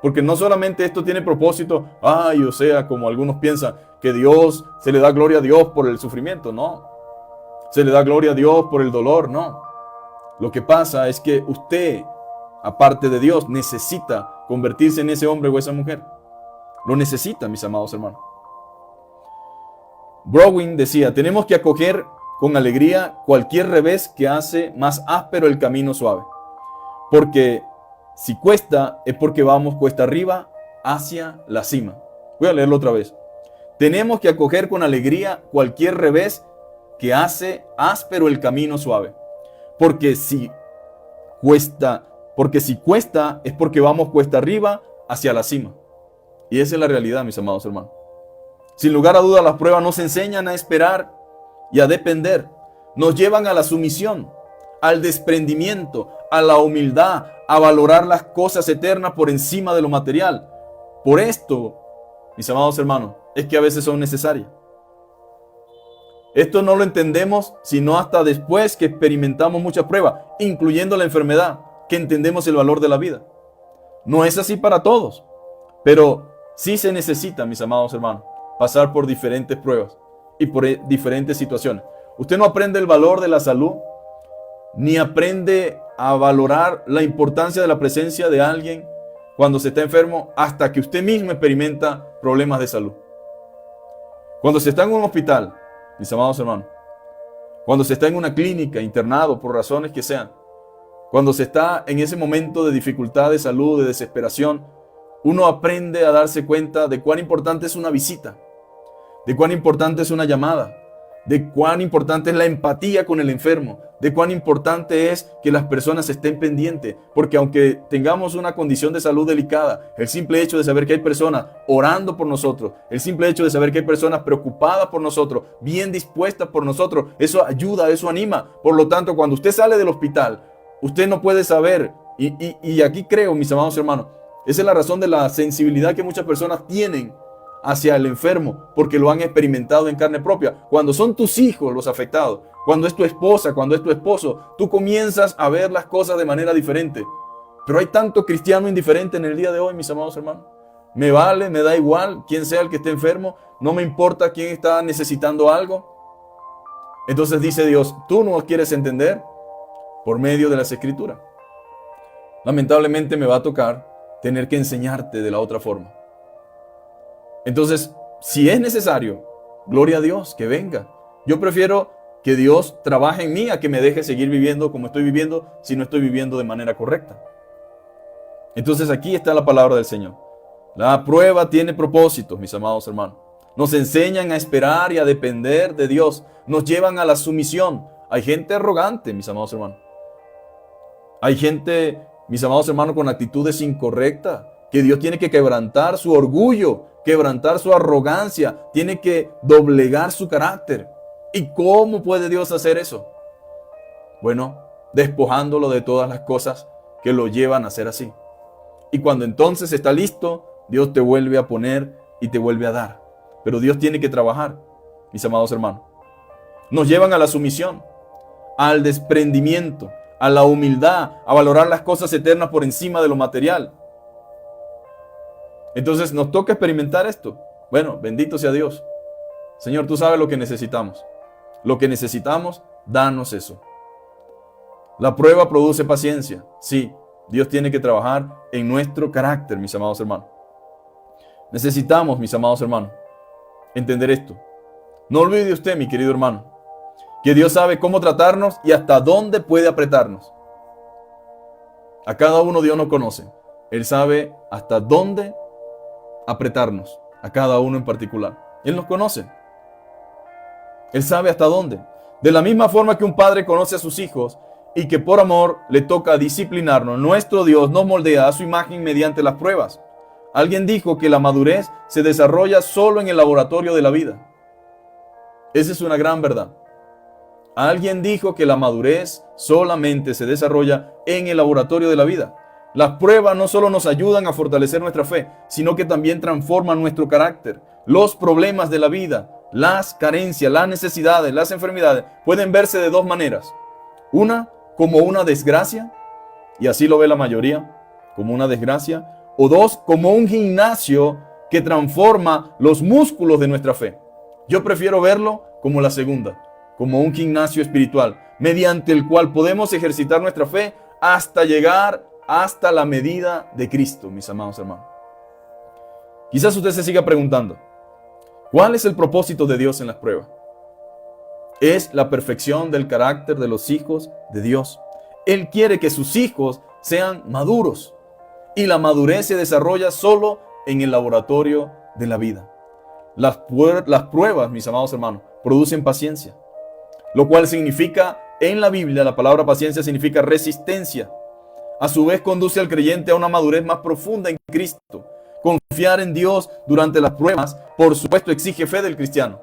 Porque no solamente esto tiene propósito, o sea, como algunos piensan, que Dios, se le da gloria a Dios por el sufrimiento, no. Se le da gloria a Dios por el dolor, no. Lo que pasa es que usted, aparte de Dios, necesita convertirse en ese hombre o esa mujer. Lo necesita, mis amados hermanos. Browning decía, tenemos que acoger con alegría cualquier revés que hace más áspero el camino suave. Porque si cuesta, es porque vamos cuesta arriba hacia la cima. Voy a leerlo otra vez. Tenemos que acoger con alegría cualquier revés que hace áspero el camino suave. Porque si cuesta, es porque vamos cuesta arriba hacia la cima. Y esa es la realidad, mis amados hermanos. Sin lugar a dudas, las pruebas nos enseñan a esperar y a depender. Nos llevan a la sumisión, al desprendimiento, a la humildad, a valorar las cosas eternas por encima de lo material. Por esto, mis amados hermanos, es que a veces son necesarias. Esto no lo entendemos sino hasta después que experimentamos muchas pruebas, incluyendo la enfermedad, que entendemos el valor de la vida. No es así para todos, pero sí se necesita, mis amados hermanos, pasar por diferentes pruebas y por diferentes situaciones. Usted no aprende el valor de la salud, ni aprende a valorar la importancia de la presencia de alguien cuando se está enfermo, hasta que usted mismo experimenta problemas de salud. Cuando se está en un hospital, mis amados hermanos, cuando se está en una clínica, internado por razones que sean, cuando se está en ese momento de dificultad de salud, de desesperación, uno aprende a darse cuenta de cuán importante es una visita, de cuán importante es una llamada, de cuán importante es la empatía con el enfermo, de cuán importante es que las personas estén pendientes, porque aunque tengamos una condición de salud delicada, el simple hecho de saber que hay personas orando por nosotros, el simple hecho de saber que hay personas preocupadas por nosotros, bien dispuestas por nosotros, eso ayuda, eso anima. Por lo tanto, cuando usted sale del hospital, usted no puede saber, y aquí creo, mis amados hermanos, esa es la razón de la sensibilidad que muchas personas tienen hacia el enfermo, porque lo han experimentado en carne propia. Cuando son tus hijos los afectados, cuando es tu esposa, cuando es tu esposo, tú comienzas a ver las cosas de manera diferente. Pero hay tanto cristiano indiferente en el día de hoy, mis amados hermanos. Me vale, me da igual quién sea el que esté enfermo, no me importa quién está necesitando algo. Entonces dice Dios, tú no quieres entender por medio de las escrituras. Lamentablemente me va a tocar tener que enseñarte de la otra forma. Entonces, si es necesario, gloria a Dios, que venga. Yo prefiero que Dios trabaje en mí a que me deje seguir viviendo como estoy viviendo si no estoy viviendo de manera correcta. Entonces aquí está la palabra del Señor. La prueba tiene propósitos, mis amados hermanos. Nos enseñan a esperar y a depender de Dios. Nos llevan a la sumisión. Hay gente arrogante, mis amados hermanos. Hay gente, mis amados hermanos, con actitudes incorrectas, que Dios tiene que quebrantar su orgullo, quebrantar su arrogancia, tiene que doblegar su carácter. ¿Y cómo puede Dios hacer eso? Bueno, despojándolo de todas las cosas que lo llevan a ser así. Y cuando entonces está listo, Dios te vuelve a poner y te vuelve a dar. Pero Dios tiene que trabajar, mis amados hermanos. Nos llevan a la sumisión, al desprendimiento, a la humildad, a valorar las cosas eternas por encima de lo material. Entonces nos toca experimentar esto. Bueno, bendito sea Dios. Señor, tú sabes lo que necesitamos. Lo que necesitamos, danos eso. La prueba produce paciencia. Sí, Dios tiene que trabajar en nuestro carácter, mis amados hermanos. Necesitamos, mis amados hermanos, entender esto. No olvide usted, mi querido hermano, que Dios sabe cómo tratarnos y hasta dónde puede apretarnos. A cada uno Dios nos conoce. Él sabe hasta dónde apretarnos, a cada uno en particular. Él nos conoce. Él sabe hasta dónde. De la misma forma que un padre conoce a sus hijos y que por amor le toca disciplinarnos, nuestro Dios nos moldea a su imagen mediante las pruebas. Alguien dijo que la madurez se desarrolla solo en el laboratorio de la vida. Esa es una gran verdad. Alguien dijo que la madurez solamente se desarrolla en el laboratorio de la vida. Las pruebas no solo nos ayudan a fortalecer nuestra fe, sino que también transforman nuestro carácter. Los problemas de la vida, las carencias, las necesidades, las enfermedades pueden verse de dos maneras. Una, como una desgracia, y así lo ve la mayoría, como una desgracia. O dos, como un gimnasio que transforma los músculos de nuestra fe. Yo prefiero verlo como la segunda, como un gimnasio espiritual, mediante el cual podemos ejercitar nuestra fe hasta llegar hasta la medida de Cristo, mis amados hermanos. Quizás usted se siga preguntando, ¿cuál es el propósito de Dios en las pruebas? Es la perfección del carácter de los hijos de Dios. Él quiere que sus hijos sean maduros. Y la madurez se desarrolla solo en el laboratorio de la vida. Las pruebas, mis amados hermanos, producen paciencia. Lo cual significa, en la Biblia, la palabra paciencia significa resistencia. A su vez conduce al creyente a una madurez más profunda en Cristo. Confiar en Dios durante las pruebas, por supuesto, exige fe del cristiano.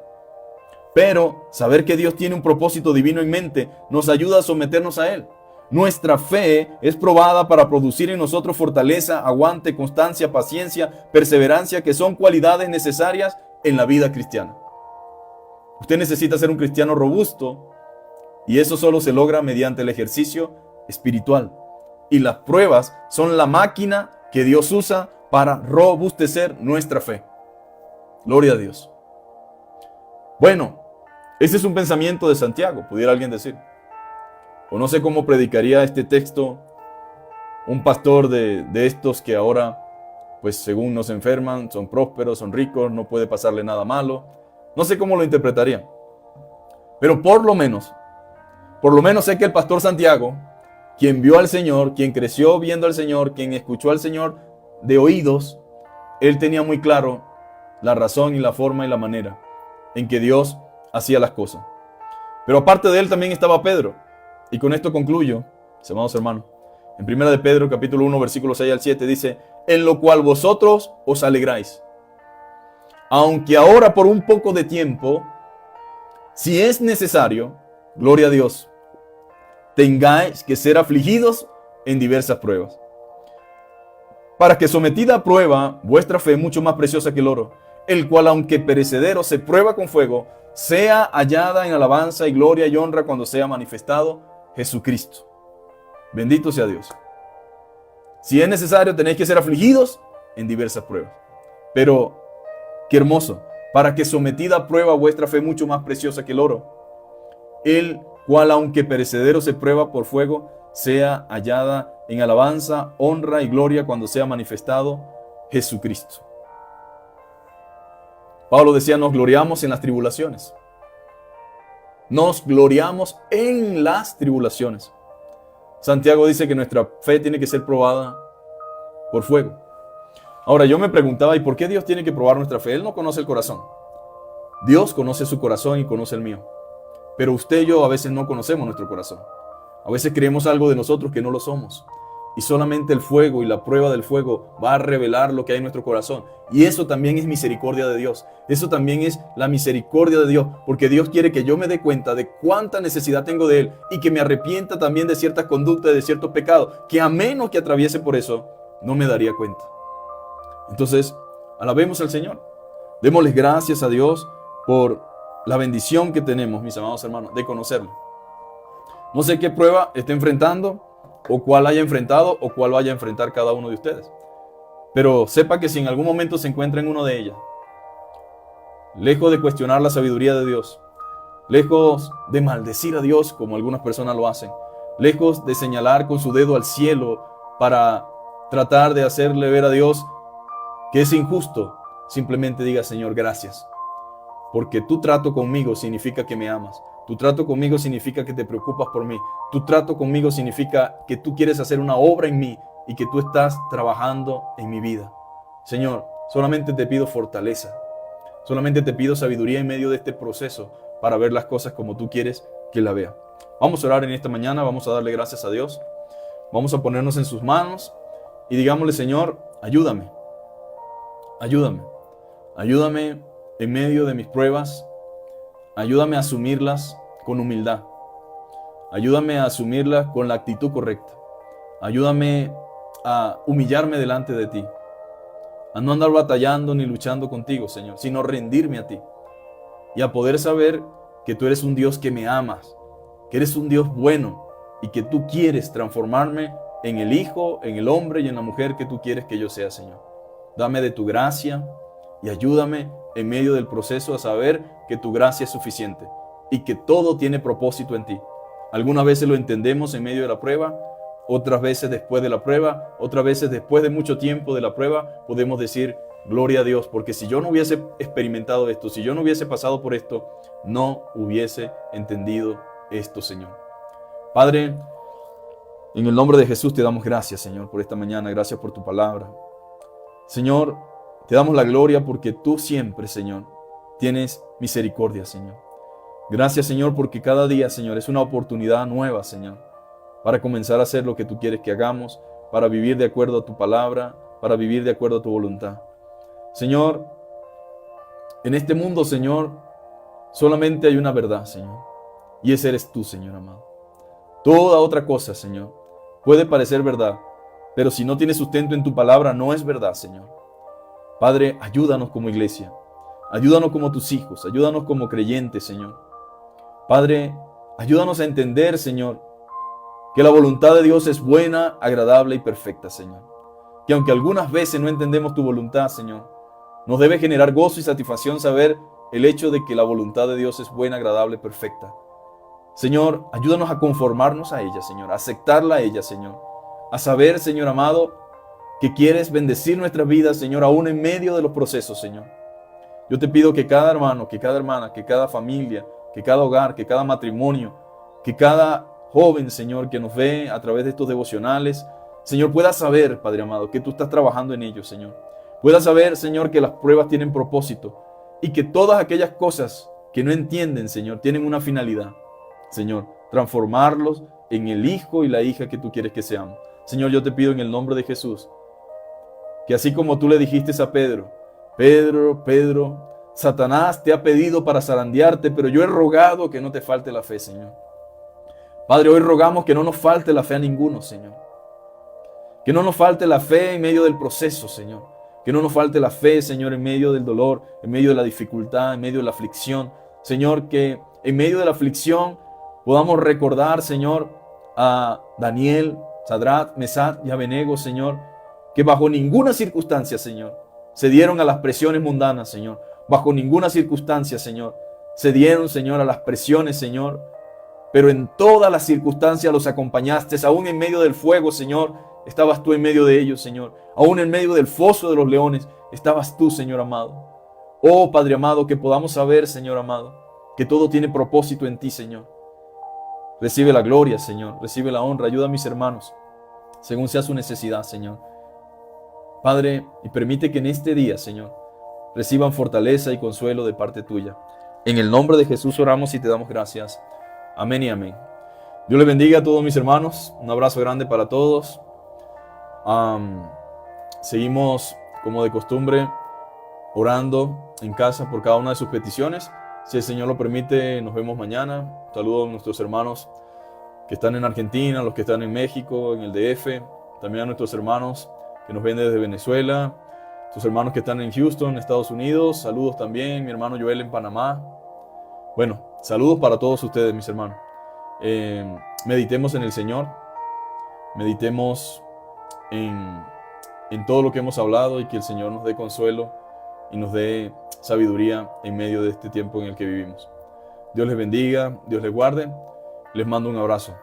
Pero saber que Dios tiene un propósito divino en mente nos ayuda a someternos a Él. Nuestra fe es probada para producir en nosotros fortaleza, aguante, constancia, paciencia, perseverancia, que son cualidades necesarias en la vida cristiana. Usted necesita ser un cristiano robusto y eso solo se logra mediante el ejercicio espiritual. Y las pruebas son la máquina que Dios usa para robustecer nuestra fe. Gloria a Dios. Bueno, ese es un pensamiento de Santiago, pudiera alguien decir. O no sé cómo predicaría este texto un pastor de estos que ahora, pues según nos enferman, son prósperos, son ricos, no puede pasarle nada malo. No sé cómo lo interpretaría. Pero por lo menos sé que el pastor Santiago, quien vio al Señor, quien creció viendo al Señor, quien escuchó al Señor de oídos, él tenía muy claro la razón y la forma y la manera en que Dios hacía las cosas. Pero aparte de él también estaba Pedro. Y con esto concluyo, mis amados hermanos. En 1 de Pedro, capítulo 1, versículos 6 al 7, dice: en lo cual vosotros os alegráis, aunque ahora por un poco de tiempo, si es necesario, gloria a Dios, tengáis que ser afligidos en diversas pruebas, para que sometida a prueba vuestra fe, mucho más preciosa que el oro, el cual aunque perecedero se prueba con fuego, sea hallada en alabanza y gloria y honra cuando sea manifestado Jesucristo. Bendito sea Dios. Si es necesario, tenéis que ser afligidos en diversas pruebas. Pero, qué hermoso, para que sometida a prueba vuestra fe, mucho más preciosa que el oro, el cual aunque perecedero se prueba por fuego, sea hallada en alabanza, honra y gloria cuando sea manifestado Jesucristo. Pablo decía, nos gloriamos en las tribulaciones. Nos gloriamos en las tribulaciones. Santiago dice que nuestra fe tiene que ser probada por fuego. Ahora yo me preguntaba, ¿y por qué Dios tiene que probar nuestra fe? Él no conoce el corazón. Dios conoce su corazón y conoce el mío. Pero usted y yo a veces no conocemos nuestro corazón. A veces creemos algo de nosotros que no lo somos. Y solamente el fuego y la prueba del fuego va a revelar lo que hay en nuestro corazón. Y eso también es misericordia de Dios. Eso también es la misericordia de Dios. Porque Dios quiere que yo me dé cuenta de cuánta necesidad tengo de Él. Y que me arrepienta también de ciertas conductas, de ciertos pecados. Que a menos que atraviese por eso, no me daría cuenta. Entonces, alabemos al Señor. Démosles gracias a Dios por la bendición que tenemos, mis amados hermanos, de conocerlo. No sé qué prueba esté enfrentando, o cuál haya enfrentado, o cuál vaya a enfrentar cada uno de ustedes. Pero sepa que si en algún momento se encuentra en una de ellas, lejos de cuestionar la sabiduría de Dios, lejos de maldecir a Dios como algunas personas lo hacen, lejos de señalar con su dedo al cielo para tratar de hacerle ver a Dios que es injusto, simplemente diga: Señor, gracias, porque tu trato conmigo significa que me amas. Tu trato conmigo significa que te preocupas por mí. Tu trato conmigo significa que tú quieres hacer una obra en mí y que tú estás trabajando en mi vida. Señor, solamente te pido fortaleza. Solamente te pido sabiduría en medio de este proceso para ver las cosas como tú quieres que la vea. Vamos a orar en esta mañana, vamos a darle gracias a Dios. Vamos a ponernos en sus manos y digámosle: Señor, ayúdame. Ayúdame. Ayúdame en medio de mis pruebas. Ayúdame a asumirlas con humildad. Ayúdame a asumirlas con la actitud correcta. Ayúdame a humillarme delante de ti. A no andar batallando ni luchando contigo, Señor, sino rendirme a ti. Y a poder saber que tú eres un Dios que me amas, que eres un Dios bueno y que tú quieres transformarme en el hijo, en el hombre y en la mujer que tú quieres que yo sea, Señor. Dame de tu gracia y ayúdame en medio del proceso a saber que tu gracia es suficiente y que todo tiene propósito en ti. Algunas veces lo entendemos en medio de la prueba, otras veces después de la prueba, otras veces después de mucho tiempo de la prueba, podemos decir: Gloria a Dios, porque si yo no hubiese experimentado esto, si yo no hubiese pasado por esto, no hubiese entendido esto, Señor. Padre, en el nombre de Jesús te damos gracias, Señor, por esta mañana. Gracias por tu palabra. Señor, te damos la gloria porque tú siempre, Señor, tienes misericordia, Señor. Gracias, Señor, porque cada día, Señor, es una oportunidad nueva, Señor, para comenzar a hacer lo que tú quieres que hagamos, para vivir de acuerdo a tu palabra, para vivir de acuerdo a tu voluntad. Señor, en este mundo, Señor, solamente hay una verdad, Señor, y ese eres tú, Señor amado. Toda otra cosa, Señor, puede parecer verdad, pero si no tiene sustento en tu palabra, no es verdad, Señor. Padre, ayúdanos como iglesia, ayúdanos como tus hijos, ayúdanos como creyentes, Señor. Padre, ayúdanos a entender, Señor, que la voluntad de Dios es buena, agradable y perfecta, Señor. Que aunque algunas veces no entendemos tu voluntad, Señor, nos debe generar gozo y satisfacción saber el hecho de que la voluntad de Dios es buena, agradable y perfecta. Señor, ayúdanos a conformarnos a ella, Señor, a aceptarla a ella, Señor. A saber, Señor amado, que quieres bendecir nuestras vidas, Señor, aún en medio de los procesos, Señor. Yo te pido que cada hermano, que cada hermana, que cada familia, que cada hogar, que cada matrimonio, que cada joven, Señor, que nos ve a través de estos devocionales, Señor, pueda saber, Padre amado, que tú estás trabajando en ellos, Señor. Pueda saber, Señor, que las pruebas tienen propósito y que todas aquellas cosas que no entienden, Señor, tienen una finalidad. Señor, transformarlos en el hijo y la hija que tú quieres que seamos. Señor, yo te pido en el nombre de Jesús, que así como tú le dijiste a Pedro, Pedro, Satanás te ha pedido para zarandearte, pero yo he rogado que no te falte la fe, Señor. Padre, hoy rogamos que no nos falte la fe a ninguno, Señor. Que no nos falte la fe en medio del proceso, Señor. Que no nos falte la fe, Señor, en medio del dolor, en medio de la dificultad, en medio de la aflicción. Señor, que en medio de la aflicción podamos recordar, Señor, a Daniel, Sadrach, Mesach y Abednego, Señor, que bajo ninguna circunstancia, Señor, se dieron a las presiones mundanas, Señor. Bajo ninguna circunstancia, Señor, se dieron, Señor, a las presiones, Señor. Pero en todas las circunstancias los acompañaste, aún en medio del fuego, Señor, estabas tú en medio de ellos, Señor. Aún en medio del foso de los leones, estabas tú, Señor amado. Oh, Padre amado, que podamos saber, Señor amado, que todo tiene propósito en ti, Señor. Recibe la gloria, Señor. Recibe la honra. Ayuda a mis hermanos, según sea su necesidad, Señor. Padre, y permite que en este día, Señor, reciban fortaleza y consuelo de parte tuya. En el nombre de Jesús oramos y te damos gracias. Amén y amén. Dios les bendiga a todos mis hermanos. Un abrazo grande para todos. Seguimos, como de costumbre, orando en casa por cada una de sus peticiones. Si el Señor lo permite, nos vemos mañana. Saludos a nuestros hermanos que están en Argentina, los que están en México, en el DF. También a nuestros hermanos que nos ven desde Venezuela. Tus hermanos que están en Houston, Estados Unidos. Saludos también, mi hermano Joel en Panamá. Bueno, saludos para todos ustedes, mis hermanos. Meditemos en el Señor. Meditemos en todo lo que hemos hablado y que el Señor nos dé consuelo y nos dé sabiduría en medio de este tiempo en el que vivimos. Dios les bendiga, Dios les guarde. Les mando un abrazo.